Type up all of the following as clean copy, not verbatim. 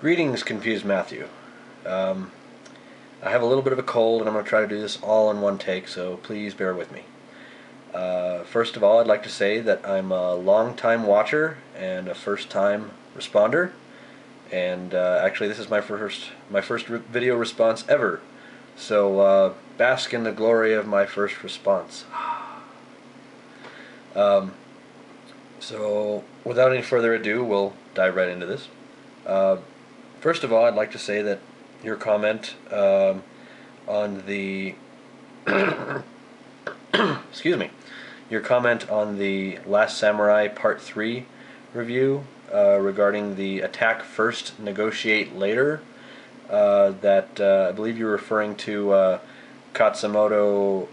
Greetings, confused Matthew. I have a little bit of a cold, and I'm going to try to do this all in one take, so please bear with me. First of all, I'd like to say that I'm a long-time watcher and a first-time responder, and actually this is my first video response ever. So bask in the glory of my first response. So without any further ado, we'll dive right into this. First of all, I'd like to say that your comment on the excuse me, your comment on the Last Samurai Part 3 review regarding the attack first, negotiate later, that I believe you're referring to Katsumoto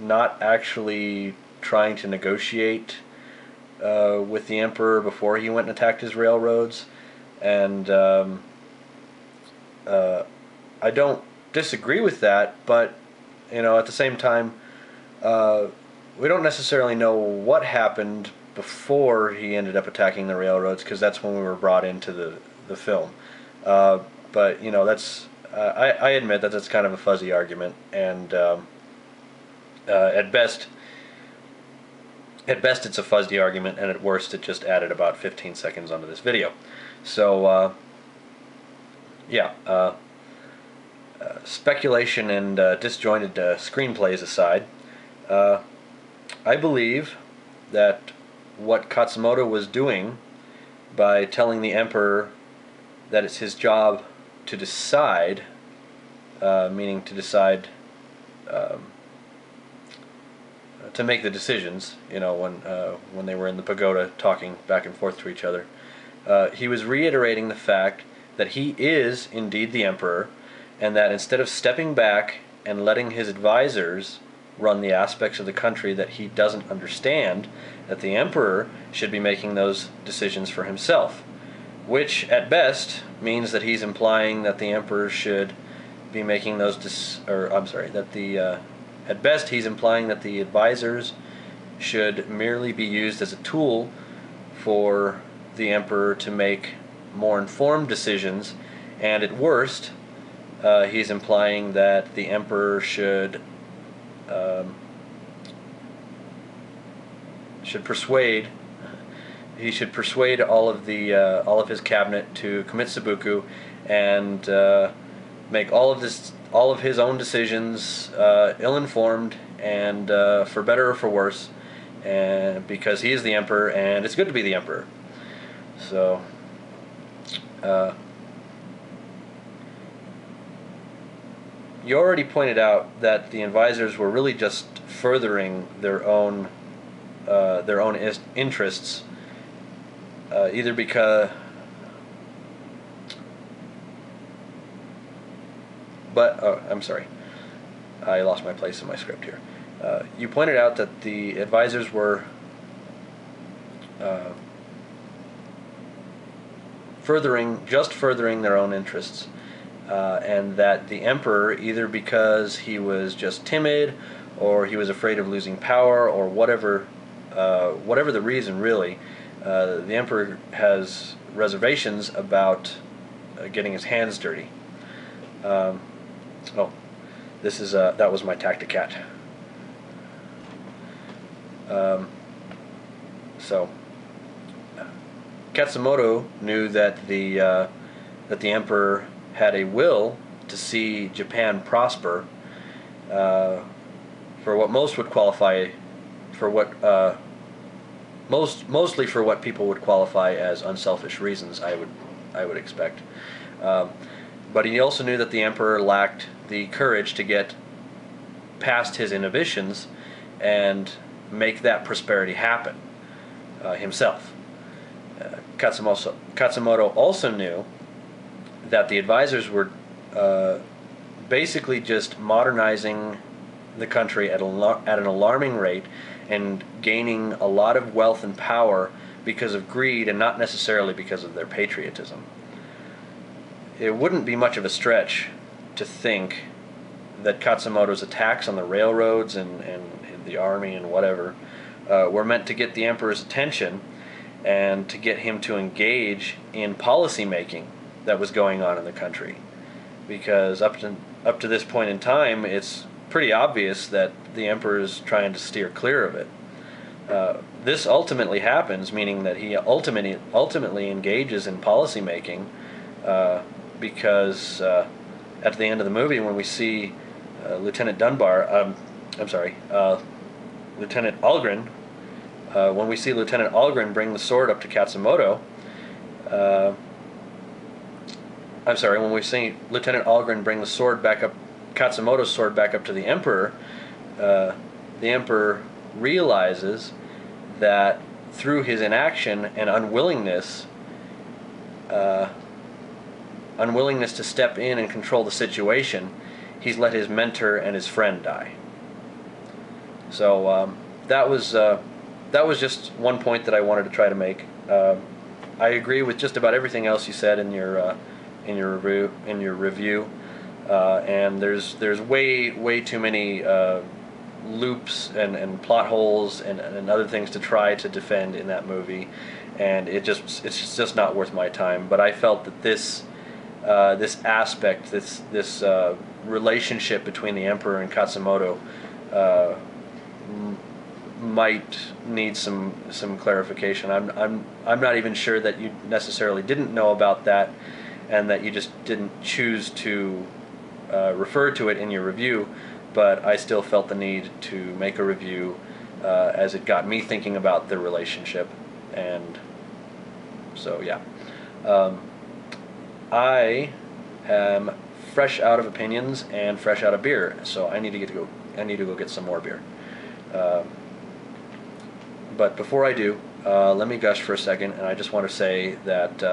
not actually trying to negotiate with the Emperor before he went and attacked his railroads. And I don't disagree with that, but at the same time, we don't necessarily know what happened before he ended up attacking the railroads, because that's when we were brought into the film. But that's I admit that that's kind of a fuzzy argument, and at best it's a fuzzy argument, and at worst it just added about 15 seconds onto this video. So yeah, speculation and disjointed screenplays aside, I believe that what Katsumoto was doing by telling the Emperor that it's his job to decide, meaning to decide, to make the decisions, when they were in the pagoda talking back and forth to each other, he was reiterating the fact that he is indeed the Emperor, and that instead of stepping back and letting his advisors run the aspects of the country that he doesn't understand, that the Emperor should be making those decisions for himself, which at best means that he's implying that the Emperor should be making those at best he's implying that the advisors should merely be used as a tool for the Emperor to make more informed decisions, and at worst he's implying that the Emperor should persuade all of his cabinet to commit seppuku and make all of his own decisions ill-informed and for better or for worse, and because he is the Emperor and it's good to be the Emperor. So you already pointed out that the advisors were really just furthering their own interests, either because. But I'm sorry, I lost my place in my script here. You pointed out that the advisors were furthering their own interests, and that the Emperor, either because he was just timid, or he was afraid of losing power, or whatever the reason really, the Emperor has reservations about getting his hands dirty. That was my Tacticat. So Katsumoto knew that the Emperor had a will to see Japan prosper, for what most would qualify, mostly for what people would qualify as unselfish reasons, I would expect. But he also knew that the Emperor lacked the courage to get past his inhibitions and make that prosperity happen himself. Katsumoto also knew that the advisors were basically just modernizing the country at an alarming rate and gaining a lot of wealth and power because of greed and not necessarily because of their patriotism. It wouldn't be much of a stretch to think that Katsumoto's attacks on the railroads and the army and whatever were meant to get the Emperor's attention and to get him to engage in policy making that was going on in the country. Because up to this point in time, it's pretty obvious that the emperor is trying to steer clear of it. This ultimately happens, meaning that he ultimately engages in policy making, because at the end of the movie, when we see Lieutenant Lieutenant Algren, when we see Lieutenant Algren bring the sword up to Katsumoto, when we see Lieutenant Algren bring the sword back up, Katsumoto's sword back up to the Emperor, the Emperor realizes that through his inaction and unwillingness to step in and control the situation, he's let his mentor and his friend die. So that was just one point that I wanted to try to make. I agree with just about everything else you said in your review, and there's way too many loops and plot holes and other things to try to defend in that movie, and it's just not worth my time. But I felt that this aspect, this relationship between the Emperor and Katsumoto might need some clarification. I'm not even sure that you necessarily didn't know about that, and that you just didn't choose to refer to it in your review. But I still felt the need to make a review, as it got me thinking about the relationship, and so yeah. I am fresh out of opinions and fresh out of beer, so I need to go get some more beer. But before I do, let me gush for a second, and I just want to say that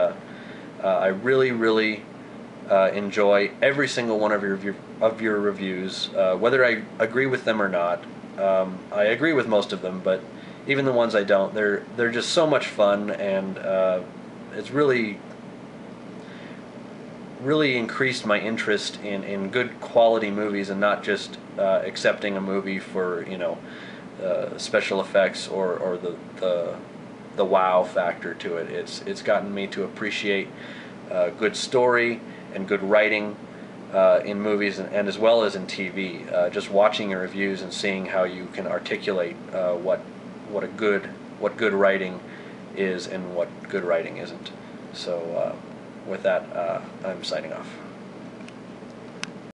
I really enjoy every single one of your reviews, whether I agree with them or not. I agree with most of them, but even the ones I don't, they're just so much fun, and it's really increased my interest in good quality movies, and not just accepting a movie for special effects or the wow factor to it. It's gotten me to appreciate good story and good writing in movies, and as well as in TV. Just watching your reviews and seeing how you can articulate what good writing is and what good writing isn't. So with that, I'm signing off.